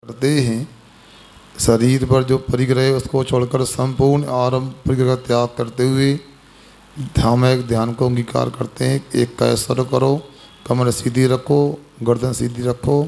करते हैं। शरीर पर जो परिग्रह उसको छोड़कर संपूर्ण आरंभ परिग्रह का त्याग करते हुए ध्यान ध्यान को अंगीकार करते हैं। एक का स्वर करो, कमर सीधी रखो, गर्दन सीधी रखो।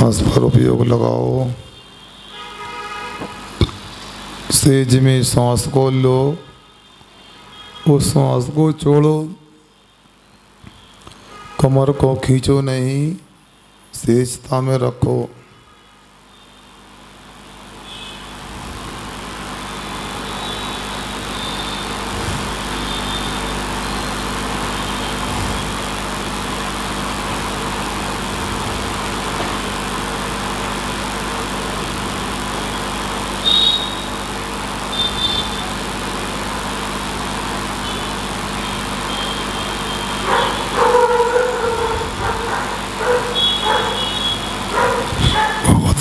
सांस पर उपयोग लगाओ। सेज में सांस को लो, उस सांस को छोड़ो, कमर को खींचो नहीं, सेजता में रखो।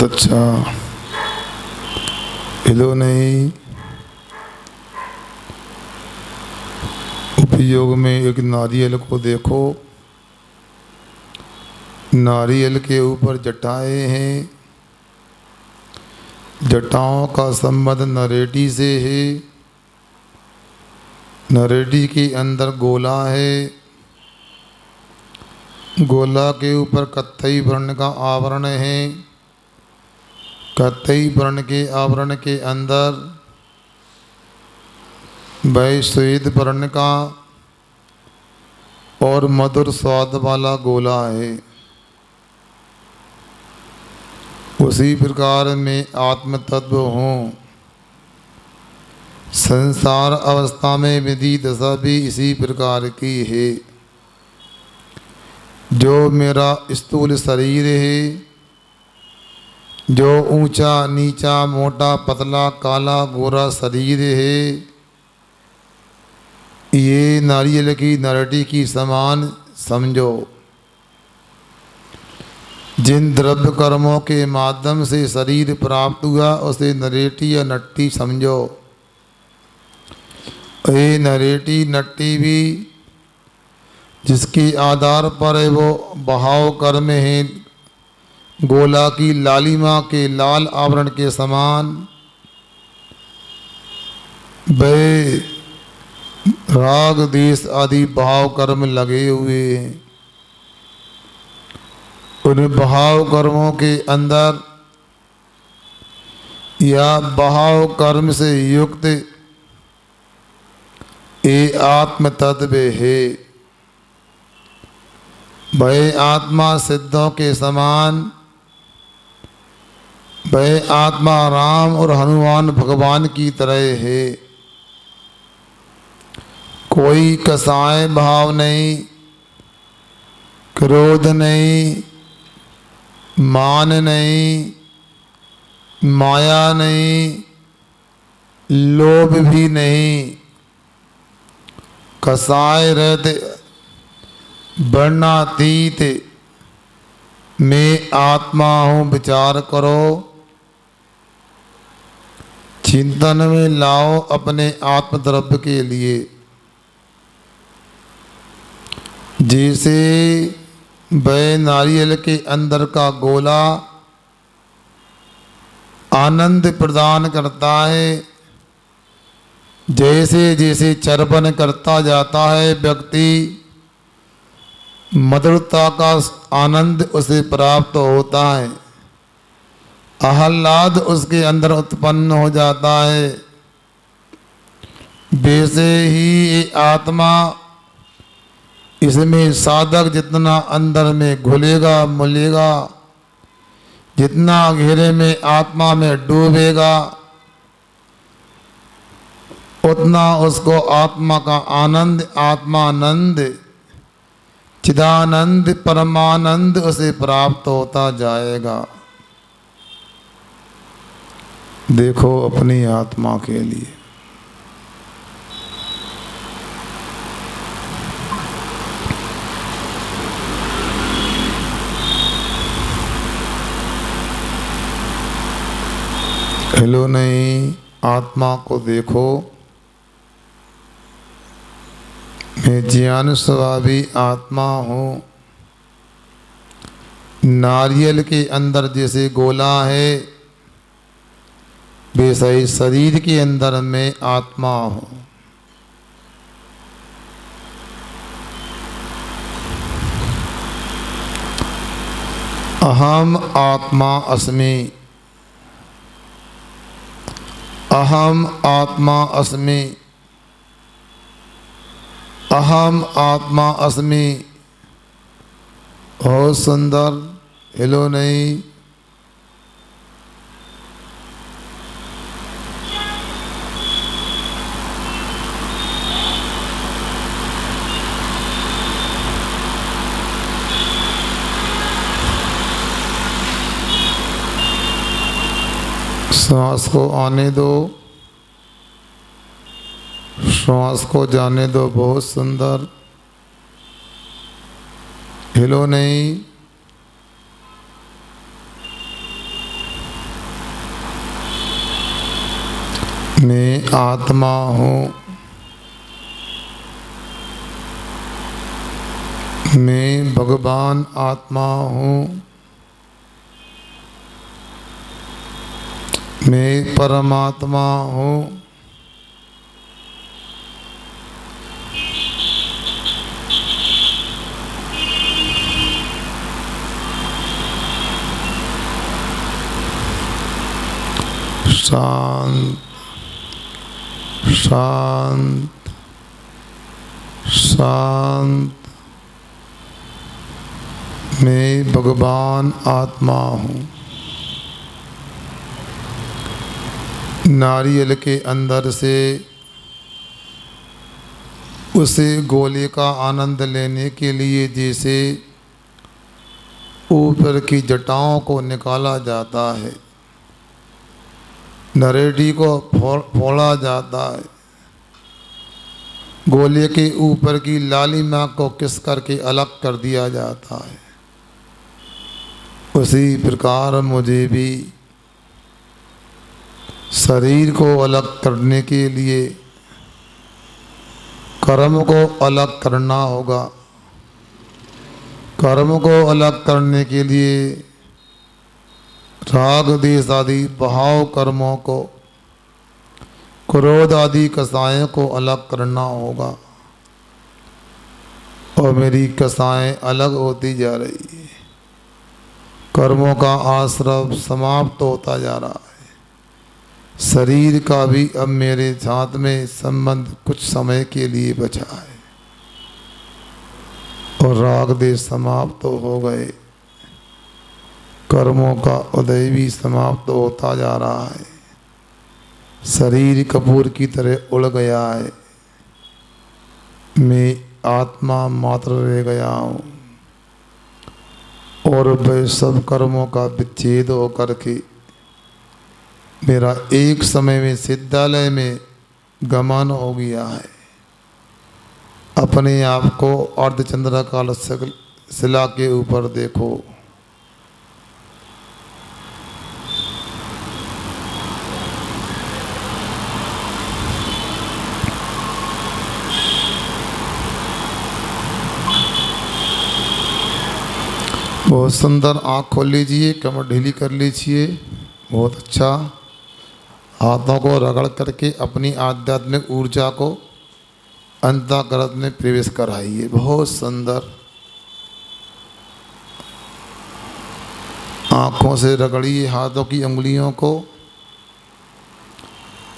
अच्छा, हिलो नहीं। उपयोग में एक नारियल को देखो। नारियल के ऊपर जटाएं हैं। जटाओं का संबंध नरेटी से है। नरेटी के अंदर गोला है। गोला के ऊपर कत्थई वर्ण का आवरण है। कत्थई वर्ण के आवरण के अंदर वह श्वेत वर्ण का और मधुर स्वाद वाला गोला है। उसी प्रकार में आत्म तत्व हूँ। संसार अवस्था में विधि दशा भी इसी प्रकार की है। जो मेरा स्थूल शरीर है, जो ऊंचा नीचा मोटा पतला काला गोरा शरीर है, ये नारियल की नरटी की समान समझो। जिन द्रव्य कर्मों के माध्यम से शरीर प्राप्त हुआ उसे नरेटी या नट्टी समझो। ये नरेटी नट्टी भी जिसके आधार पर वो बहाव कर्म है, गोला की लालिमा के लाल आवरण के समान वे राग देश आदि भाव कर्म लगे हुए हैं। उन भाव कर्मों के अंदर या भाव कर्म से युक्त ये आत्म तत्व है। वह आत्मा सिद्धों के समान, वह आत्मा राम और हनुमान भगवान की तरह है। कोई कसाय भाव नहीं, क्रोध नहीं, मान नहीं, माया नहीं, लोभ भी नहीं। कसाय रहते वर्णातीत मैं आत्मा हूँ विचार करो। चिंतन में लाओ अपने आत्म द्रव्य के लिए। जैसे वह नारियल के अंदर का गोला आनंद प्रदान करता है, जैसे जैसे चर्पण करता जाता है व्यक्ति मधुरता का आनंद उसे प्राप्त होता है, आह्लाद उसके अंदर उत्पन्न हो जाता है। वैसे ही ये आत्मा, इसमें साधक जितना अंदर में घुलेगा मुलेगा, जितना घेरे में आत्मा में डूबेगा, उतना उसको आत्मा का आनंद, आत्मानंद, चिदानंद, परमानंद उसे प्राप्त होता जाएगा। देखो अपनी आत्मा के लिए। हिलो नहीं, आत्मा को देखो। मैं ज्ञान स्वभावी आत्मा हूँ। नारियल के अंदर जैसे गोला है, वैसा ही शरीर के अंदर मैं आत्मा हूँ। अहम आत्मा अस्मि। अहम आत्मा अस्मि। अहम आत्मा अस्मि। बहुत सुंदर। हिलो नहीं। श्वास को आने दो, श्वास को जाने दो। बहुत सुंदर। हिलो नहीं। मैं आत्मा हूँ। मैं भगवान आत्मा हूँ। मैं परमात्मा हूँ। शांत शांत शांत। मैं भगवान आत्मा हूँ। नारियल के अंदर से उसे गोले का आनंद लेने के लिए जैसे ऊपर की जटाओं को निकाला जाता है, नरेडी को फोड़ा जाता है, गोले के ऊपर की लालिमा को किस करके अलग कर दिया जाता है, उसी प्रकार मुझे भी शरीर को अलग करने के लिए कर्म को अलग करना होगा। कर्म को अलग करने के लिए राग द्वेष आदि भाव कर्मों को, क्रोध आदि कसायों को अलग करना होगा। और मेरी कसाएं अलग होती जा रही है। कर्मों का आश्रव समाप्त होता जा रहा है। शरीर का भी अब मेरे साथ में संबंध कुछ समय के लिए बचा है और राग द्वेष समाप्त हो गए। कर्मों का उदय भी समाप्त होता जा रहा है। शरीर कपूर की तरह उड़ गया है। मैं आत्मा मात्र रह गया हूँ और वह सब कर्मों का विच्छेद होकर के मेरा एक समय में सिद्धालय में गमन हो गया है। अपने आप को अर्धचंद्राकार शिला के ऊपर देखो। बहुत सुंदर। आँख खोल लीजिए, कमर ढीली कर लीजिए। बहुत अच्छा। हाथों को रगड़ करके अपनी आध्यात्मिक ऊर्जा को अंतःकरण में प्रवेश कराइए। बहुत सुंदर। आँखों से रगड़िए हाथों की उंगलियों को।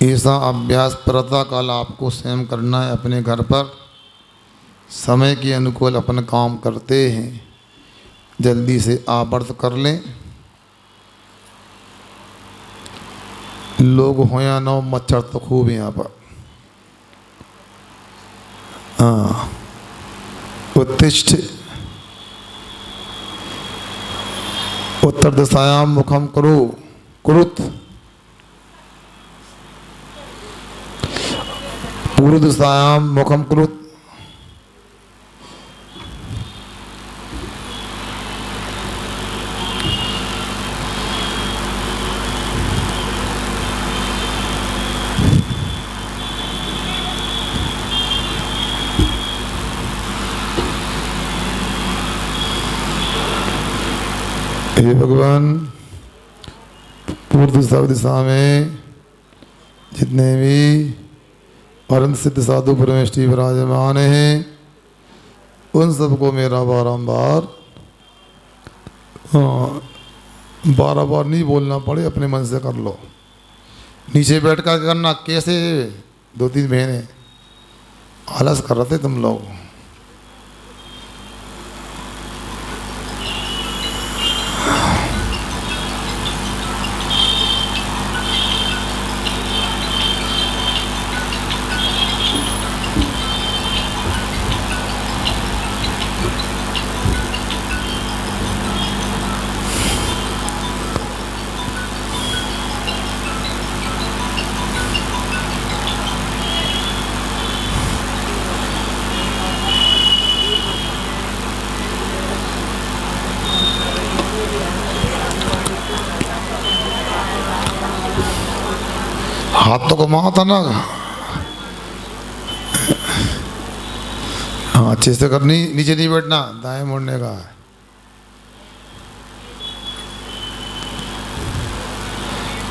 ऐसा अभ्यास प्रातः काल आपको स्वयं करना है अपने घर पर। समय के अनुकूल अपन काम करते हैं, जल्दी से आप व्रत कर लें। लोग हो या ना हो, मच्छर तो खूब है यहाँ पर। हाँ, उत्तिष्ठ उत्तर दिशायां मुखम करो कुरुत। पूर्व दिशायां मुखम कुरुत। हे भगवान, पूर्व दिशा में जितने भी परम सिद्ध साधु परमेष्टि विराजमान हैं, उन सबको मेरा बारंबार बार नहीं बोलना पड़े, अपने मन से कर लो। नीचे बैठ कर करना कैसे? 2-3 महीने आलस कर रहे थे तुम लोग। हाथ तो घुमाओ था ना। हाँ, अच्छे से करनी, नीचे नहीं बैठना, दाएं मुड़ने का।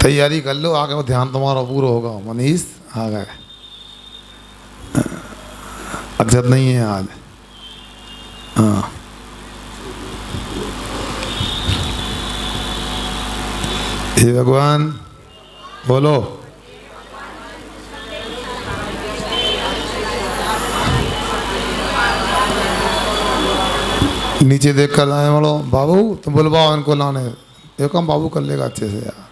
तैयारी कर लो, आगे वो ध्यान तुम्हारा पूरा होगा। मनीष आ गए, अक्षत नहीं है आज। हाँ, हे भगवान बोलो। नीचे देख कर आए बोलो, बाबू तुम बुलवाओ इनको लाने। ये काम बाबू कर लेगा अच्छे से यार।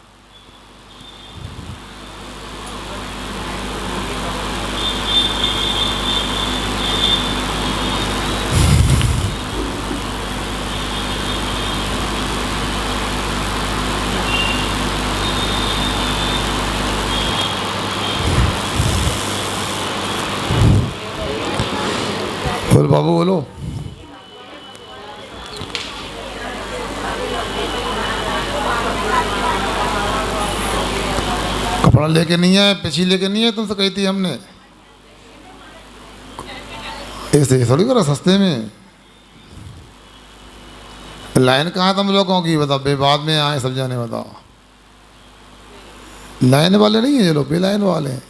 बोल बाबू बोलो। कपड़ा लेके नहीं आए, पिछी लेके नहीं आए, तुमसे कही थी हमने। ऐसे थोड़ी करो सस्ते में। लाइन कहाँ तुम लोगों की बताओ? बाद में आए सब जाने, बताओ। लाइन वाले नहीं है ये लोग, पे लाइन वाले हैं।